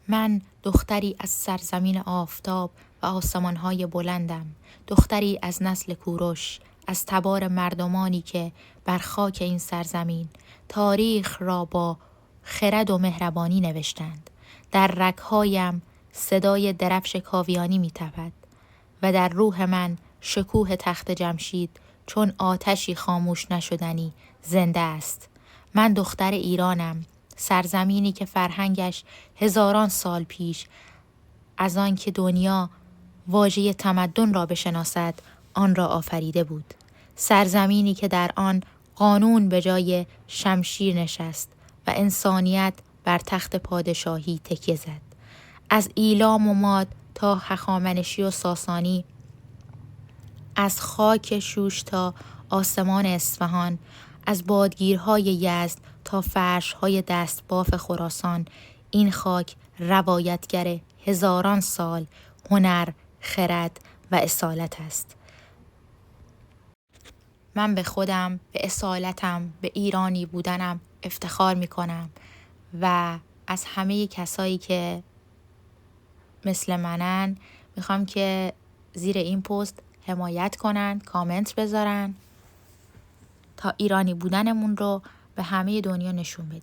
من دختری از سرزمین آفتاب و آسمانهای بلندم، دختری از نسل کوروش، از تبار مردمانی که بر خاک این سرزمین تاریخ را با خرد و مهربانی نوشتند. در رگهایم صدای درفش کاویانی می‌تپد و در روح من شکوه تخت جمشید چون آتشی خاموش نشدنی زنده است. من دختر ایرانم، سرزمینی که فرهنگش هزاران سال پیش از آن که دنیا واژه تمدن را بشناسد آن را آفریده بود. سرزمینی که در آن قانون به جای شمشیر نشست و انسانیت بر تخت پادشاهی تکیه زد. از ایلام و ماد تا هخامنشی و ساسانی، از خاک شوش تا آسمان اصفهان، از بادگیرهای یزد تا فرشهای دستباف خراسان، این خاک روایتگر هزاران سال هنر، خرد و اصالت است. من به خودم، به اصالتم، به ایرانی بودنم افتخار می کنم و از همه کسایی که مثل منن میخوام که زیر این پست حمایت کنن، کامنت بذارن تا ایرانی بودنمون رو به همه دنیا نشون بدیم.